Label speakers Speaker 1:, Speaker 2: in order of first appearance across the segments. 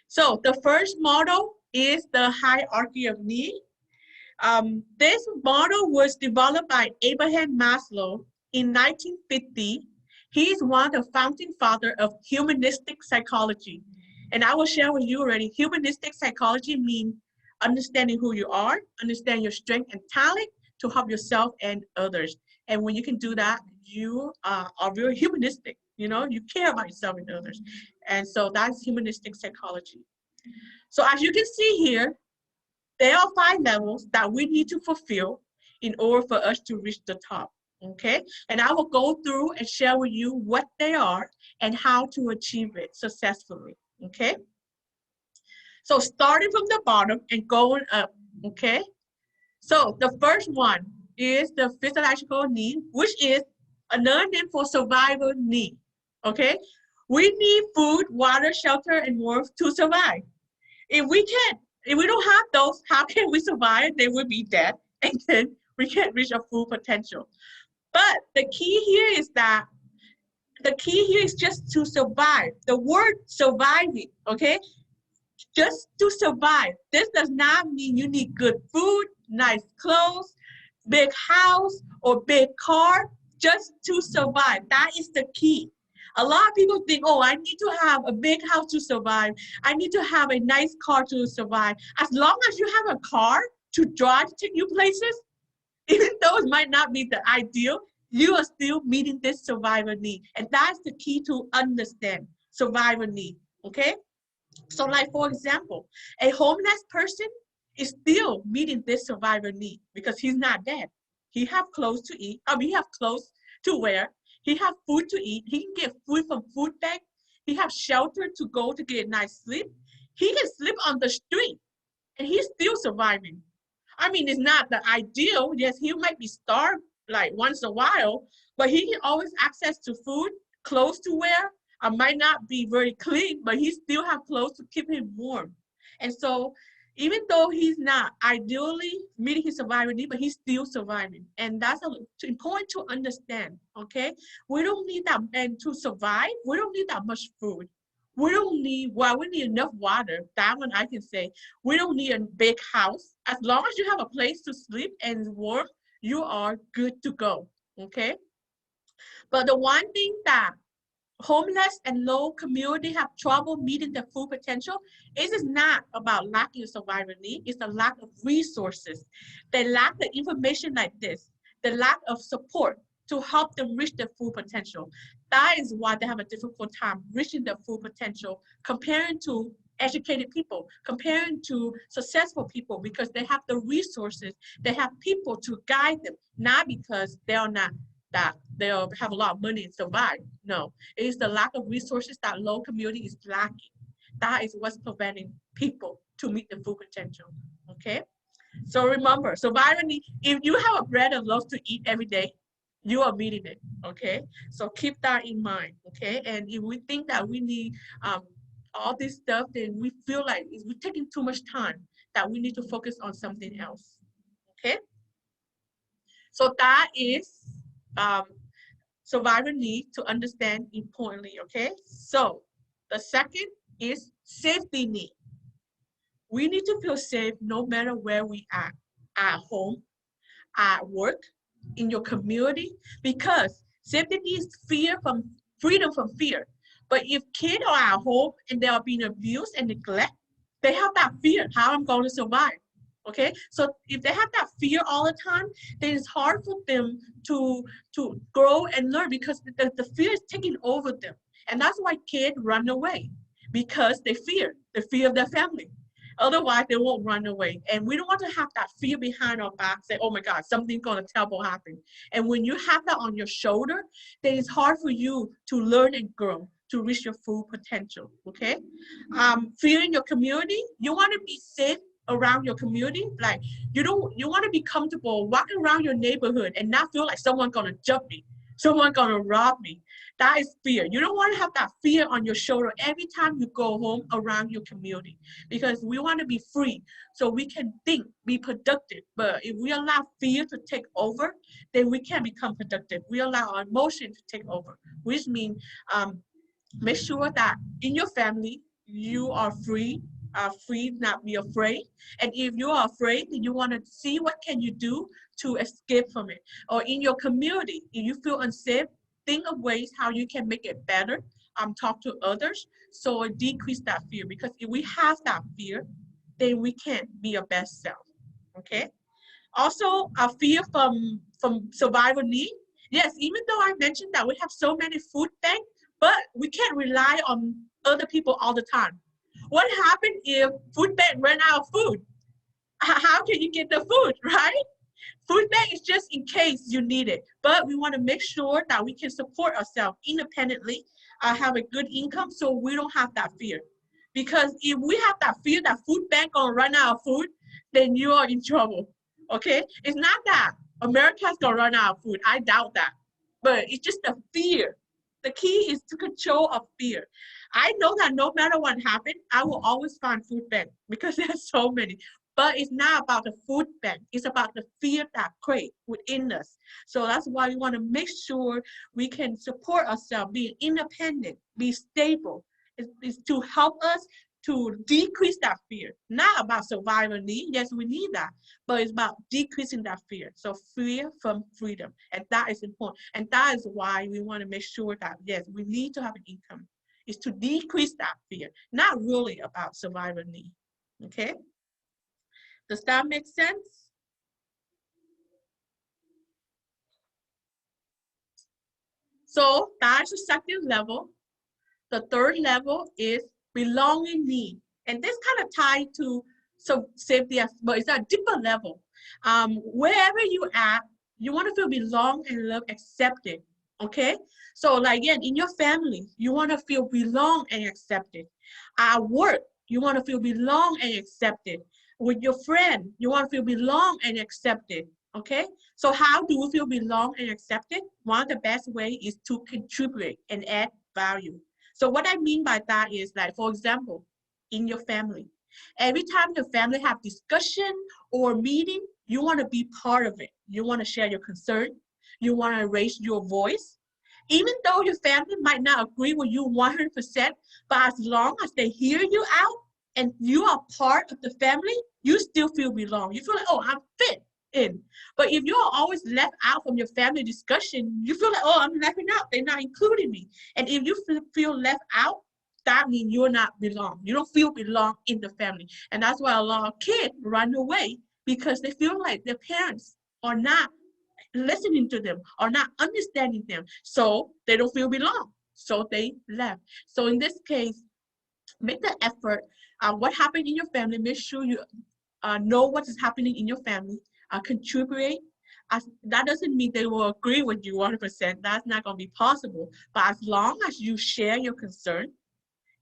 Speaker 1: So the first model is the hierarchy of need. This model was developed by Abraham Maslow in 1950. He is one of the founding fathers of humanistic psychology. And I will share with you already, humanistic psychology means understanding who you are, understand your strength and talent to help yourself and others. And when you can do that, you are very humanistic. You care about yourself and others. And so that's humanistic psychology. So as you can see here, there are 5 levels that we need to fulfill in order for us to reach the top, okay? And I will go through and share with you what they are and how to achieve it successfully, okay? So starting from the bottom and going up, okay? So the first one is the physiological need, which is another name for survival need, okay? We need food, water, shelter, and warmth to survive. If we don't have those, how can we survive? Then we'll be dead, and then we can't reach our full potential. But the key here is just to survive. The word surviving, okay? Just to survive. This does not mean you need good food, nice clothes, big house, or big car, just to survive. That is the key. A lot of people think, oh, I need to have a big house to survive. I need to have a nice car to survive. As long as you have a car to drive to take you places, even though it might not be the ideal, you are still meeting this survival need. And that's the key to understand survival need, okay? So like, for example, a homeless person is still meeting this survival need because he's not dead. He have clothes to eat. He have clothes to wear. He have food to eat. He can get food from food bank. He have shelter to go to get nice sleep. He can sleep on the street and he's still surviving. I mean, it's not the ideal. Yes, he might be starved like once in a while, but he can always access to food, clothes to wear. I might not be very clean, but he still have clothes to keep him warm. And so even though he's not ideally meeting his survival need, but he's still surviving. And that's important to understand, okay? We don't need that, and to survive, we don't need that much food. We don't need, well, we need enough water. That one I can say. We don't need a big house. As long as you have a place to sleep and warm, you are good to go, okay? But the one thing that homeless and low community have trouble meeting their full potential, it is not about lacking survival need, it's the lack of resources. They lack the information like this, the lack of support to help them reach their full potential. That is why they have a difficult time reaching their full potential comparing to educated people, comparing to successful people, because they have the resources, they have people to guide them, not because they are not that they'll have a lot of money and survive. No, it is the lack of resources that low community is lacking. That is what's preventing people to meet their full potential, okay? So remember, survival need, if you have a bread and love to eat every day, you are meeting it, okay? So keep that in mind, okay? And if we think that we need all this stuff, then we feel like we're taking too much time, that we need to focus on something else, okay? So that is survivor need to understand importantly, okay? So the second is safety need. We need to feel safe no matter where we are, at home, at work, in your community, because safety needs freedom from fear. But if kids are at home and they are being abused and neglected, they have that fear, how I'm going to survive. Okay, so if they have that fear all the time, then it's hard for them to grow and learn, because the fear is taking over them. And that's why kids run away, because they fear the fear of their family. Otherwise, they won't run away. And we don't want to have that fear behind our back, say, oh my God, something's going to terrible happen. And when you have that on your shoulder, then it's hard for you to learn and grow, to reach your full potential, okay? Fear in your community, you want to be safe around your community. Like, you want to be comfortable walking around your neighborhood and not feel like someone's going to jump me, someone's going to rob me. That is fear. You don't want to have that fear on your shoulder every time you go home around your community, because we want to be free so we can think, be productive. But if we allow fear to take over, then we can't become productive. We allow our emotion to take over, which means make sure that in your family, you are free, not be afraid. And if you are afraid, then you want to see what can you do to escape from it. Or in your community, if you feel unsafe, think of ways how you can make it better. Talk to others, so decrease that fear. Because if we have that fear, then we can't be our best self. Okay. Also, a fear from survival need. Yes, even though I mentioned that we have so many food banks, but we can't rely on other people all the time. What happens if food bank run out of food? How can you get the food, right? Food bank is just in case you need it, but we want to make sure that we can support ourselves independently, have a good income, so we don't have that fear. Because if we have that fear that food bank gonna run out of food, then you are in trouble. Okay, it's not that America's gonna run out of food. I doubt that, but it's just the fear. The key is to control of fear. I know that no matter what happens, I will always find food bank because there's so many. But it's not about the food bank. It's about the fear that creates within us. So that's why we want to make sure we can support ourselves, be independent, be stable. It's to help us to decrease that fear. Not about survival need. Yes, we need that. But it's about decreasing that fear. So fear from freedom. And that is important. And that is why we want to make sure that, yes, we need to have an income. Is to decrease that fear. Not really about survival need. Okay? Does that make sense? So that's the second level. The third level is belonging need. And this kind of tied to safety, but it's a deeper level. Wherever you at, you want to feel belong and love accepted. Okay? So like again, in your family, you want to feel belong and accepted. At work, you want to feel belong and accepted. With your friend, you want to feel belong and accepted. Okay? So how do we feel belong and accepted? One of the best way is to contribute and add value. So what I mean by that is like, for example, in your family, every time your family have discussion or meeting, you want to be part of it. You want to share your concern. You want to raise your voice. Even though your family might not agree with you 100%, but as long as they hear you out and you are part of the family, you still feel belong. You feel like, oh, I'm fit in. But if you're always left out from your family discussion, you feel like, oh, I'm left out. They're not including me. And if you feel left out, that means you're not belong. You don't feel belong in the family. And that's why a lot of kids run away because they feel like their parents are not listening to them or not understanding them. So they don't feel belong. So they left. So in this case, make the effort. What happened in your family, make sure you know what is happening in your family, contribute. That doesn't mean they will agree with you 100%. That's not going to be possible. But as long as you share your concern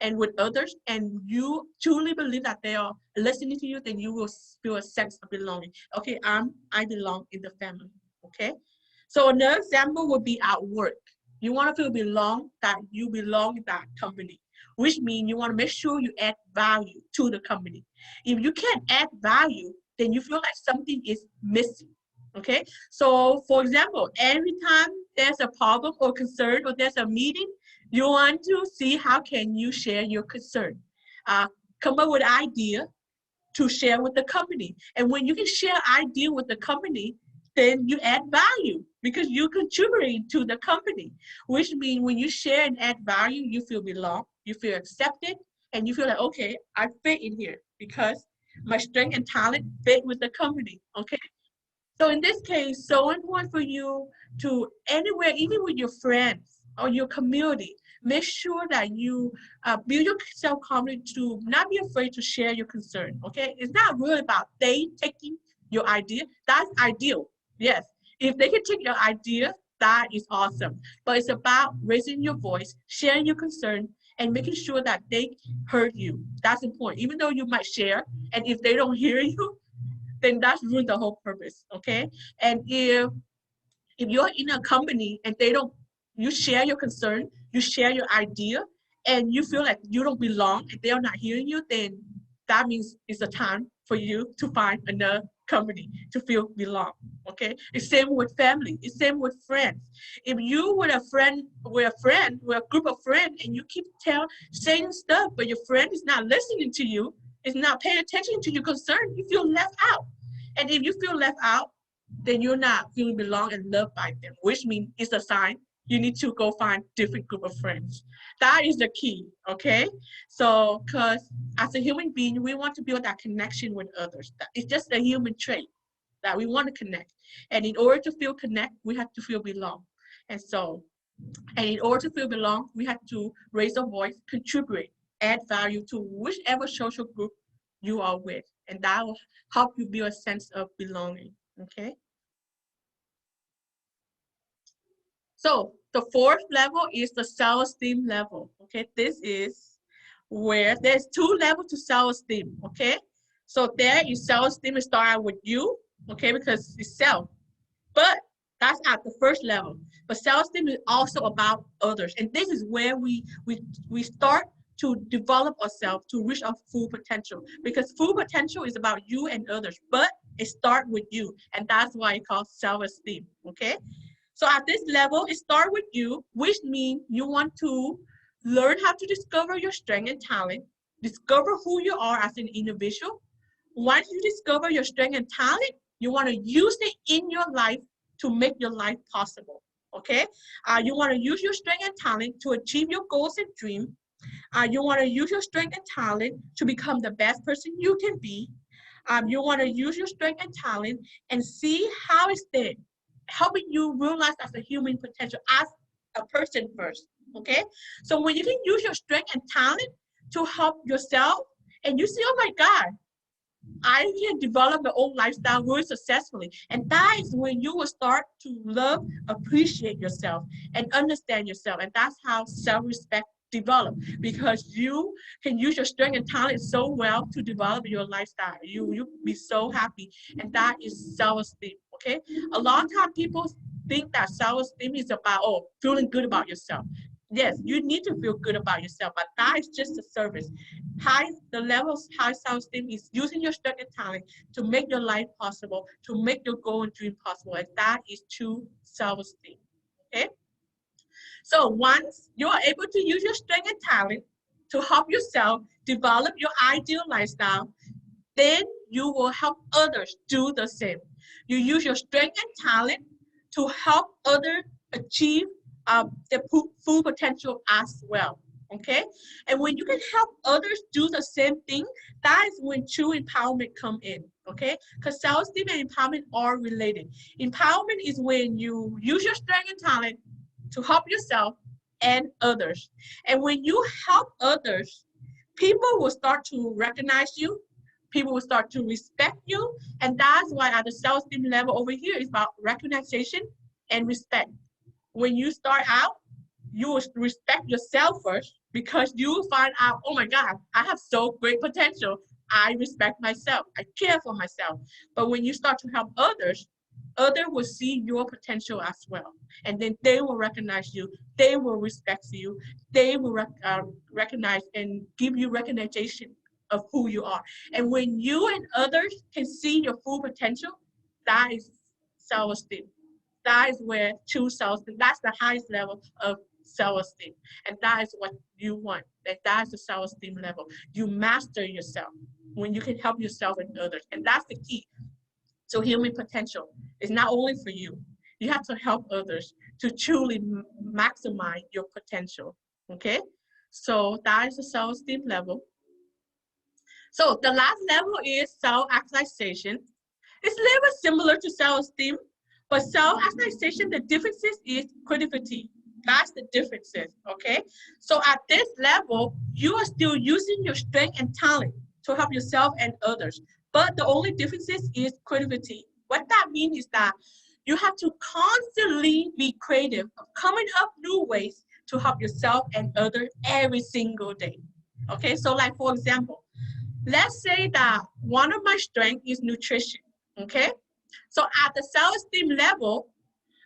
Speaker 1: and with others, and you truly believe that they are listening to you, then you will feel a sense of belonging. Okay, I belong in the family. Okay, so another example would be at work. You want to feel belong, that you belong in that company, which means you want to make sure you add value to the company. If you can't add value, then you feel like something is missing. Okay, so for example, every time there's a problem or concern or there's a meeting, you want to see how can you share your concern. Come up with an idea to share with the company. And when you can share idea with the company, then you add value because you're contributing to the company, which means when you share and add value, you feel belong, you feel accepted, and you feel like, okay, I fit in here because my strength and talent fit with the company, okay? So in this case, so important for you to anywhere, even with your friends or your community, make sure that you build your self-confidence to not be afraid to share your concern, okay? It's not really about they taking your idea. That's ideal, yes. If they can take your idea, that is awesome. But it's about raising your voice, sharing your concern, and making sure that they heard you. That's important. Even though you might share, and if they don't hear you, then that's ruined the whole purpose, okay? And if you're in a company and they don't, you share your concern, you share your idea, and you feel like you don't belong and they are not hearing you, then that means it's a time for you to find another company to feel belong. Okay, it's same with family. It's same with friends. If you with a group of friends, and you keep saying stuff, but your friend is not listening to you, is not paying attention to your concern, you feel left out. And if you feel left out, then you're not feeling belong and loved by them, which means it's a sign you need to go find different group of friends. That is the key, okay? So, because as a human being, we want to build that connection with others. It's just a human trait that we want to connect. And in order to feel connect, we have to feel belong. And so, and in order to feel belong, we have to raise our voice, contribute, add value to whichever social group you are with. And that will help you build a sense of belonging, okay? So the fourth level is the self-esteem level. Okay, this is where there's two levels to self-esteem. Okay, so there is self-esteem start out with you. Okay, because it's self, but that's at the first level. But self-esteem is also about others, and this is where we start to develop ourselves to reach our full potential. Because full potential is about you and others, but it starts with you, and that's why it's called self-esteem. Okay. So at this level, it starts with you, which means you want to learn how to discover your strength and talent, discover who you are as an individual. Once you discover your strength and talent, you want to use it in your life to make your life possible. Okay? You want to use your strength and talent to achieve your goals and dreams. You want to use your strength and talent to become the best person you can be. You want to use your strength and talent and see how it's there, helping you realize as a human potential as a person first. Okay, so when you can use your strength and talent to help yourself, and you see, oh my God, I can develop my own lifestyle very successfully. And that is when you will start to love, appreciate yourself, and understand yourself. And that's how self-respect develop, because you can use your strength and talent so well to develop your lifestyle. You be so happy, and that is self-esteem. Okay, a lot of time people think that self-esteem is about feeling good about yourself. Yes, you need to feel good about yourself, but that is just a service. The level of high self-esteem is using your strength and talent to make your life possible, to make your goal and dream possible, and that is true self-esteem. Okay. So once you are able to use your strength and talent to help yourself develop your ideal lifestyle, then you will help others do the same. You use your strength and talent to help others achieve their full potential as well. Okay, and when you can help others do the same thing, that is when true empowerment come in. Okay, because self-esteem and empowerment are related. Empowerment is when you use your strength and talent to help yourself and others. And when you help others, people will start to recognize you, people will start to respect you, and that's why at the self-esteem level over here is about recognition and respect. When you start out, you will respect yourself first, because you will find out, oh my God, I have so great potential. I respect myself. I care for myself. But when you start to help others, others will see your potential as well. And then they will recognize you. They will respect you. They will recognize and give you recognition of who you are. And when you and others can see your full potential, that is self-esteem. That is where true self-esteem, that's the highest level of self-esteem. And that is what you want. That is the self-esteem level. You master yourself when you can help yourself and others. And that's the key. So human potential is not only for you. You have to help others to truly maximize your potential. Okay? So that is the self-esteem level. So the last level is self-actualization. It's a little bit similar to self-esteem, but self-actualization, the differences is creativity. That's the differences, okay? So at this level, you are still using your strength and talent to help yourself and others. But the only differences is creativity. What that means is that you have to constantly be creative, coming up new ways to help yourself and others every single day. Okay, so like for example, let's say that one of my strengths is nutrition, okay? So at the self-esteem level,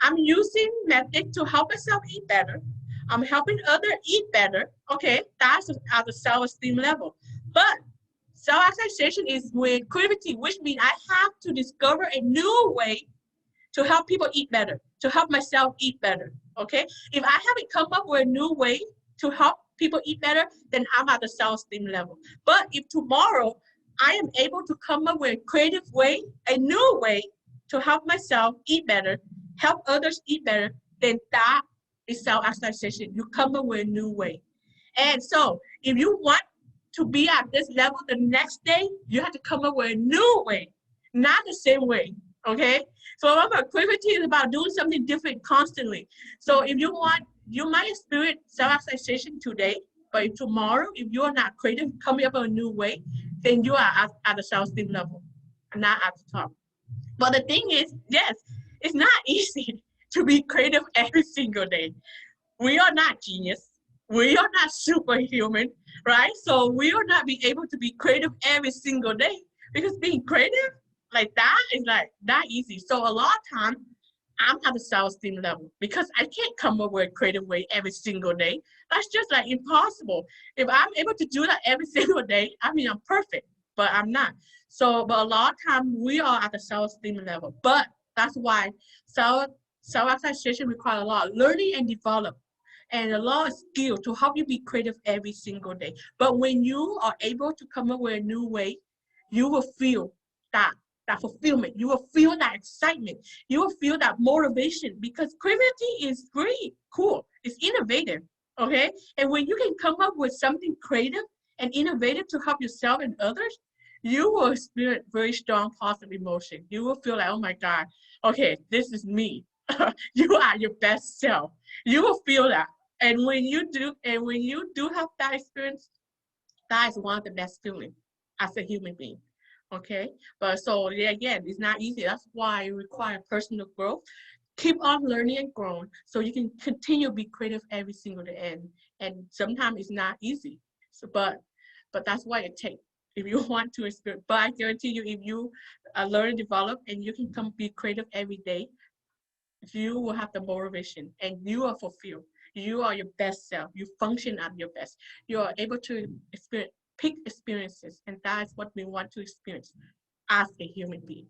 Speaker 1: I'm using method to help myself eat better. I'm helping others eat better, okay? That's at the self-esteem level. But Self-actualization is when creativity, which means I have to discover a new way to help people eat better, to help myself eat better. Okay? If I haven't come up with a new way to help people eat better, then I'm at the self-esteem level. But if tomorrow I am able to come up with a creative way, a new way to help myself eat better, help others eat better, then that is self-actualization. You come up with a new way. And so if you want to be at this level the next day, you have to come up with a new way, not the same way. Okay? So remember, creativity is about doing something different constantly. So if you want, you might experience self-actualization today, but if tomorrow, if you're not creative, coming up with a new way, then you are at the self-esteem level, not at the top. But the thing is, yes, it's not easy to be creative every single day. We are not genius. We are not superhuman, right? So we will not be able to be creative every single day because being creative like that is like not easy. So a lot of times I'm at the self-esteem level because I can't come up with a creative way every single day. That's just like impossible. If I'm able to do that every single day, I mean I'm perfect, but I'm not. So, but a lot of times we are at the self-esteem level. But that's why self self-actualization requires a lot of learning and develop and a lot of skill to help you be creative every single day. But when you are able to come up with a new way, you will feel that that fulfillment. You will feel that excitement. You will feel that motivation because creativity is very cool. It's innovative. Okay. And when you can come up with something creative and innovative to help yourself and others, you will experience very strong positive emotion. You will feel like, oh my God, okay, this is me. You are your best self. You will feel that. And when you do have that experience, that is one of the best feelings as a human being. Okay, but so yeah, again, it's not easy. That's why it requires personal growth. Keep on learning and growing so you can continue to be creative every single day. And sometimes it's not easy. So, but that's why it takes. If you want to experience, but I guarantee you, if you learn and develop, and you can come be creative every day, you will have the motivation and you are fulfilled. You are your best self. You function at your best. You are able to experience peak experiences, and that is what we want to experience as a human being.